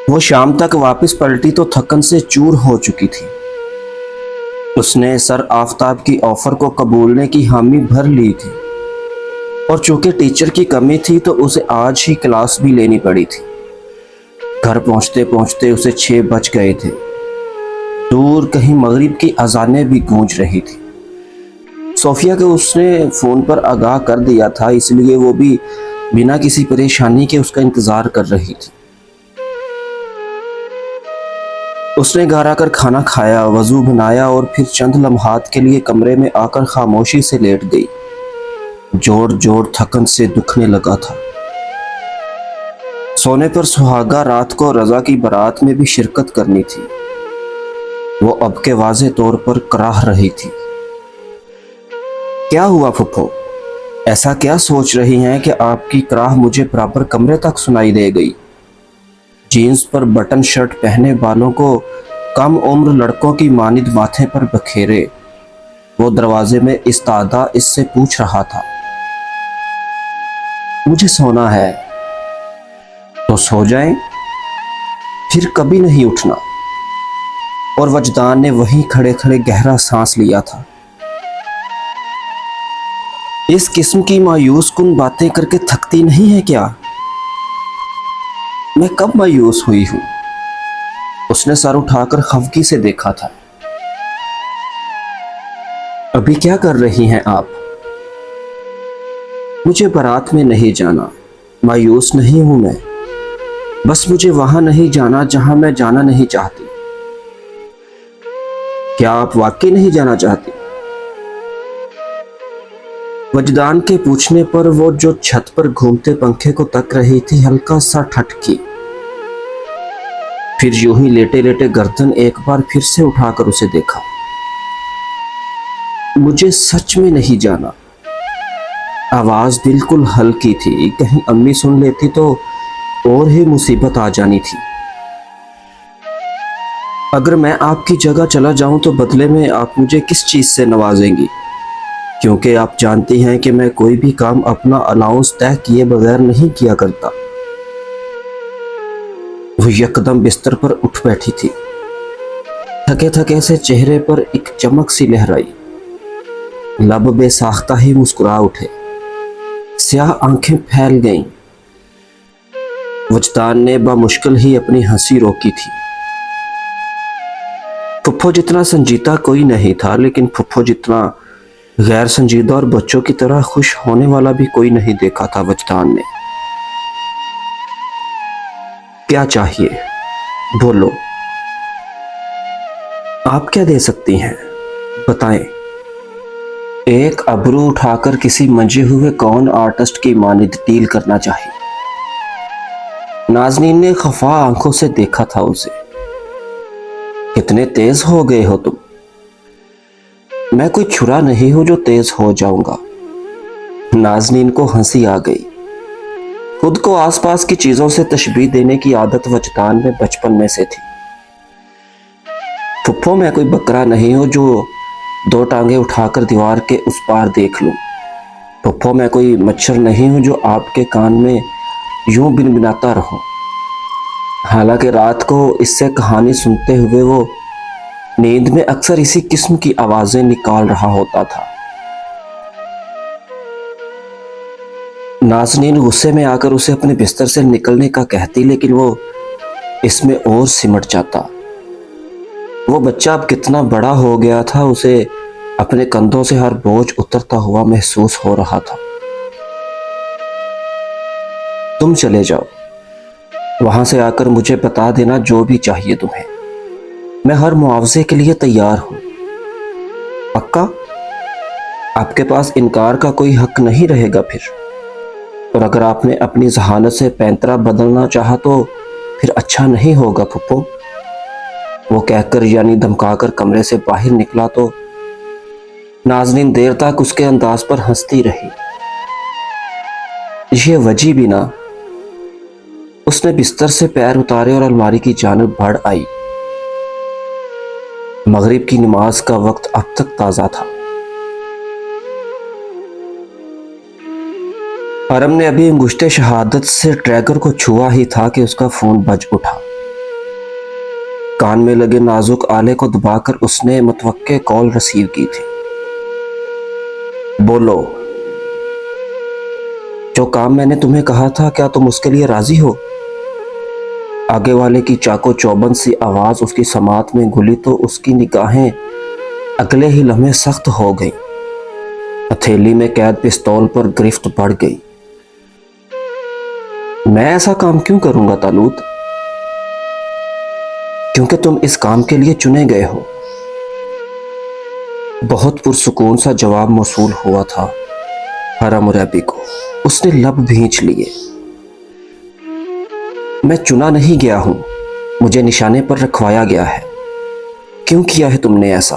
وہ شام تک واپس پلٹی تو تھکن سے چور ہو چکی تھی۔ اس نے سر آفتاب کی آفر کو قبولنے کی حامی بھر لی تھی، اور چونکہ ٹیچر کی کمی تھی تو اسے آج ہی کلاس بھی لینی پڑی تھی۔ گھر پہنچتے پہنچتے اسے 6 بج گئے تھے۔ دور کہیں مغرب کی اذانیں بھی گونج رہی تھی۔ صوفیہ کو اس نے فون پر آگاہ کر دیا تھا، اس لیے وہ بھی بنا کسی پریشانی کے اس کا انتظار کر رہی تھی۔ اس نے گھر آ کر کھانا کھایا، وضو بنایا اور پھر چند لمحات کے لیے کمرے میں آ کر خاموشی سے لیٹ گئی۔ جوڑ تھکن سے دکھنے لگا تھا۔ سونے پر سہاگا رات کو رضا کی بارات میں بھی شرکت کرنی تھی۔ وہ اب کے واضح طور پر کراہ رہی تھی۔ کیا ہوا پھپھو؟ ایسا کیا سوچ رہی ہیں کہ آپ کی کراہ مجھے برابر کمرے تک سنائی دے گئی؟ جینز پر بٹن شرٹ پہنے بالوں کو کم عمر لڑکوں کی مانند ماتھے پر بکھیرے وہ دروازے میں استادہ اس سے پوچھ رہا تھا۔ مجھے سونا ہے۔ تو سو جائیں، پھر کبھی نہیں اٹھنا۔ اور وجدان نے وہیں کھڑے کھڑے گہرا سانس لیا تھا۔ اس قسم کی مایوس کن باتیں کر کے تھکتی نہیں ہے کیا؟ میں کب مایوس ہوئی ہوں؟ اس نے سر اٹھا کر خفگی سے دیکھا تھا۔ ابھی کیا کر رہی ہیں آپ؟ مجھے بارات میں نہیں جانا، مایوس نہیں ہوں میں، بس مجھے وہاں نہیں جانا جہاں میں جانا نہیں چاہتی۔ کیا آپ واقعی نہیں جانا چاہتی؟ وجدان کے پوچھنے پر وہ جو چھت پر گھومتے پنکھے کو تک رہی تھی ہلکا سا ٹھٹکی، پھر یوں ہی لیٹے لیٹے گردن ایک بار پھر سے اٹھا کر اسے دیکھا۔ مجھے سچ میں نہیں جانا۔ آواز بالکل ہلکی تھی، کہیں امی سن لیتی تو اور ہی مصیبت آ جانی تھی۔ اگر میں آپ کی جگہ چلا جاؤں تو بدلے میں آپ مجھے کس چیز سے نوازیں گی؟ کیونکہ آپ جانتی ہیں کہ میں کوئی بھی کام اپنا الاؤنس طے کیے بغیر نہیں کیا کرتا۔ وہ یکدم بستر پر اٹھ بیٹھی تھی۔ تھکے تھکے سے چہرے پر ایک چمک سی لہرائی، لب بے ساختہ ہی مسکرا اٹھے، سیاہ آنکھیں پھیل گئیں۔ وجدان نے بامشکل ہی اپنی ہنسی روکی تھی۔ پھپھو جتنا سنجیدہ کوئی نہیں تھا، لیکن پھپھو جتنا غیر سنجیدہ اور بچوں کی طرح خوش ہونے والا بھی کوئی نہیں دیکھا تھا وجدان نے۔ کیا چاہیے؟ بولو۔ آپ کیا دے سکتی ہیں؟ بتائیں۔ ایک ابرو اٹھا کر کسی منجے ہوئے کون آرٹسٹ کی مانند ڈیل کرنا چاہیے۔ نازنین نے خفا آنکھوں سے دیکھا تھا اسے۔ کتنے تیز ہو گئے ہو تم؟ میں کوئی چھرا نہیں ہوں جو تیز ہو جاؤں گا۔ نازنین کو ہنسی آ گئی۔ خود کو آس پاس کی چیزوں سے تشبیہ دینے کی عادت وجدان میں بچپن میں سے تھی۔ پھپھو میں کوئی بکرا نہیں ہوں جو 2 ٹانگیں اٹھا کر دیوار کے اس پار دیکھ لوں۔ پھپھو میں کوئی مچھر نہیں ہوں جو آپ کے کان میں یوں بنبناتا رہوں۔ حالانکہ رات کو اس سے کہانی سنتے ہوئے وہ نیند میں اکثر اسی قسم کی آوازیں نکال رہا ہوتا تھا۔ نازنین غصے میں آ کر اسے اپنے بستر سے نکلنے کا کہتی، لیکن وہ اس میں اور سمٹ جاتا۔ وہ بچہ اب کتنا بڑا ہو گیا تھا، اسے اپنے کندھوں سے ہر بوجھ اترتا ہوا محسوس ہو رہا تھا۔ تم چلے جاؤ، وہاں سے آ کر مجھے بتا دینا جو بھی چاہیے تمہیں، میں ہر معاوضے کے لیے تیار ہوں۔ پکا؟ آپ کے پاس انکار کا کوئی حق نہیں رہے گا پھر، اور اگر آپ نے اپنی ذہانت سے پینترا بدلنا چاہا تو پھر اچھا نہیں ہوگا پھپھو۔ وہ کہہ کر یعنی دھمکا کر کمرے سے باہر نکلا تو نازنین دیر تک اس کے انداز پر ہنستی رہی۔ یہ وجہ بھی نہ۔ اس نے بستر سے پیر اتارے اور الماری کی جانب بڑھ آئی۔ مغرب کی نماز کا وقت اب تک تازہ تھا۔ ارم نے ابھی انگشت شہادت سے ٹریگر کو چھوا ہی تھا کہ اس کا فون بج اٹھا۔ کان میں لگے نازک آلے کو دبا کر اس نے متوقع کال ریسیو کی تھی۔ بولو، جو کام میں نے تمہیں کہا تھا کیا تم اس کے لیے راضی ہو؟ آگے والے کی چاقو چوبند سی آواز اس کی سماعت میں گھلی تو اس کی نگاہیں اگلے ہی لمحے سخت ہو گئیں۔ ہتھیلی میں قید پستول پر گرفت بڑھ گئی۔ میں ایسا کام کیوں کروں گا طالوت؟ کیونکہ تم اس کام کے لیے چنے گئے ہو۔ بہت پرسکون سا جواب موصول ہوا تھا حرم ریبی کو۔ اس نے لب بھینچ لیے۔ میں چنا نہیں گیا ہوں، مجھے نشانے پر رکھوایا گیا ہے۔ کیوں کیا ہے تم نے ایسا؟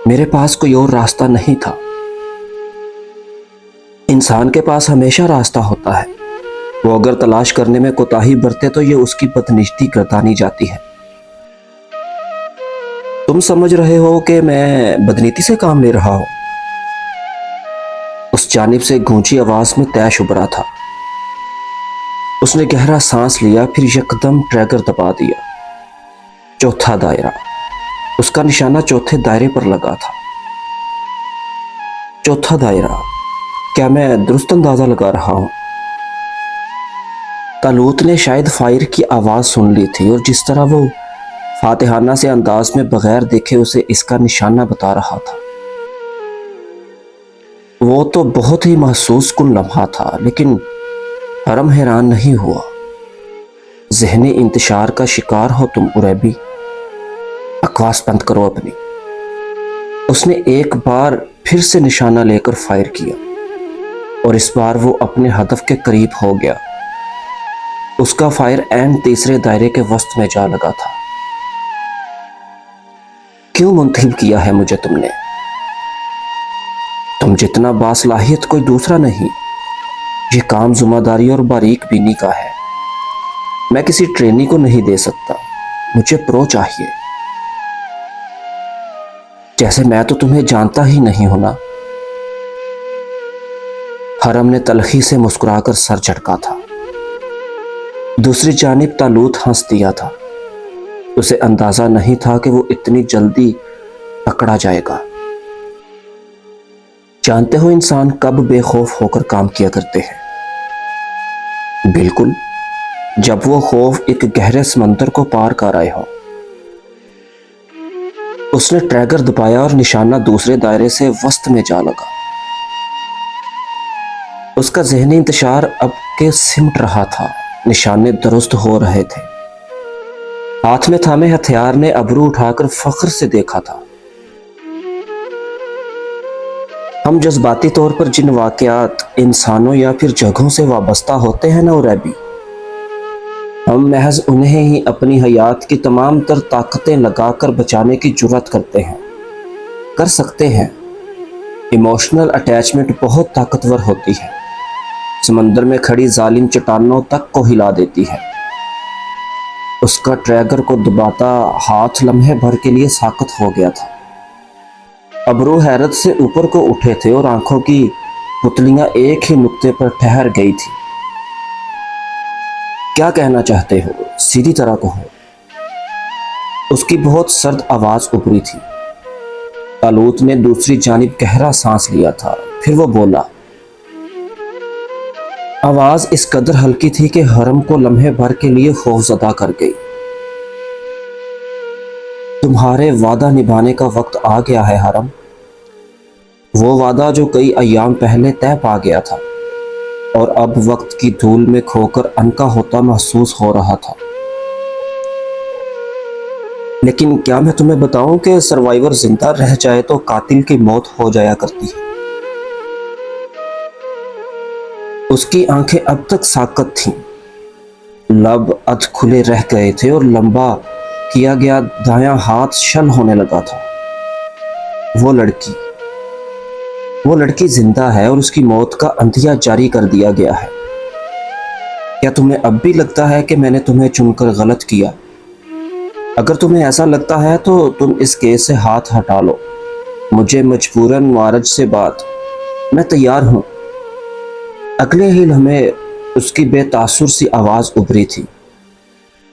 میرے پاس کوئی اور راستہ نہیں تھا۔ انسان کے پاس ہمیشہ راستہ ہوتا ہے، وہ اگر تلاش کرنے میں کوتاہی برتے تو یہ اس کی بدنیتی گردانی جاتی ہے۔ تم سمجھ رہے ہو کہ میں بدنیتی سے کام لے رہا ہوں؟ اس جانب سے گونجی آواز میں طیش ابھرا تھا۔ اس نے گہرا سانس لیا، پھر یکدم ٹریگر دبا دیا۔ چوتھا دائرہ۔ اس کا نشانہ چوتھے دائرے پر لگا تھا۔ چوتھا دائرہ، کیا میں درست اندازہ لگا رہا ہوں؟ طالوت نے شاید فائر کی آواز سن لی تھی، اور جس طرح وہ فاتحانہ سے انداز میں بغیر دیکھے اسے اس کا نشانہ بتا رہا تھا، وہ تو بہت ہی محسوس کن لمحہ تھا، لیکن حرم حیران نہیں ہوا۔ ذہنی انتشار کا شکار ہو تم اریبی، بکواس بند کرو اپنی۔ اس نے ایک بار پھر سے نشانہ لے کر فائر کیا، اور اس بار وہ اپنے ہدف کے قریب ہو گیا۔ اس کا فائر عین تیسرے دائرے کے وسط میں جا لگا تھا۔ کیوں منتخب کیا ہے مجھے تم نے؟ تم جتنا باصلاحیت کوئی دوسرا نہیں۔ یہ کام ذمہ داری اور باریک بینی کا ہے۔ میں کسی ٹرینی کو نہیں دے سکتا، مجھے پرو چاہیے۔ جیسے میں تو تمہیں جانتا ہی نہیں ہونا۔ حرم نے تلخی سے مسکرا کر سر جھٹکا تھا۔ دوسری جانب طالوت ہنس دیا تھا۔ اسے اندازہ نہیں تھا کہ وہ اتنی جلدی پکڑا جائے گا۔ جانتے ہو انسان کب بے خوف ہو کر کام کیا کرتے ہیں؟ بالکل، جب وہ خوف ایک گہرے سمندر کو پار کر آئے ہو۔ اس نے ٹریگر دبایا اور نشانہ دوسرے دائرے سے وسط میں جا لگا۔ اس کا ذہنی انتشار اب کے سمٹ رہا تھا، نشانے درست ہو رہے تھے۔ ہاتھ میں تھامے ہتھیار نے ابرو اٹھا کر فخر سے دیکھا تھا۔ ہم جذباتی طور پر جن واقعات، انسانوں یا پھر جگہوں سے وابستہ ہوتے ہیں نا اریبی، ہم محض انہیں ہی اپنی حیات کی تمام تر طاقتیں لگا کر بچانے کی جرات کرتے ہیں، کر سکتے ہیں۔ ایموشنل اٹیچمنٹ بہت طاقتور ہوتی ہے، سمندر میں کھڑی ظالم چٹانوں تک کو ہلا دیتی ہے۔ اس کا ٹریگر کو دباتا ہاتھ لمحے بھر کے لیے ساکت ہو گیا تھا۔ ابرو حیرت سے اوپر کو اٹھے تھے اور آنکھوں کی پتلیاں ایک ہی نقطے پر ٹھہر گئی تھی۔ کیا کہنا چاہتے ہو؟ سیدھی طرح کہو۔ اس کی بہت سرد آواز ابری تھی۔ طالوت نے دوسری جانب گہرا سانس لیا تھا، پھر وہ بولا۔ آواز اس قدر ہلکی تھی کہ حرم کو لمحے بھر کے لیے خوفزدہ کر گئی۔ تمہارے وعدہ نبھانے کا وقت آ گیا ہے حرم، وہ وعدہ جو کئی ایام پہلے طے پا گیا تھا اور اب وقت کی دھول میں کھو کر انکا ہوتا محسوس ہو رہا تھا۔ لیکن کیا میں تمہیں بتاؤں کہ سروائیور زندہ رہ جائے تو قاتل کی موت ہو جایا کرتی ہے۔ اس کی آنکھیں اب تک ساکت تھیں، لب ادھ کھلے رہ گئے تھے اور لمبا کیا گیا دایاں ہاتھ شل ہونے لگا تھا۔ وہ لڑکی زندہ ہے اور اس کی موت کا اندھیا جاری کر دیا گیا ہے۔ کیا تمہیں اب بھی لگتا ہے کہ میں نے تمہیں چن کر غلط کیا؟ اگر تمہیں ایسا لگتا ہے تو تم اس کیس سے ہاتھ ہٹا لو، مجھے مجبوراً معرج سے بات، میں تیار ہوں۔ اگلے ہی لمحے اس کی بے تاثر سی آواز ابری تھی۔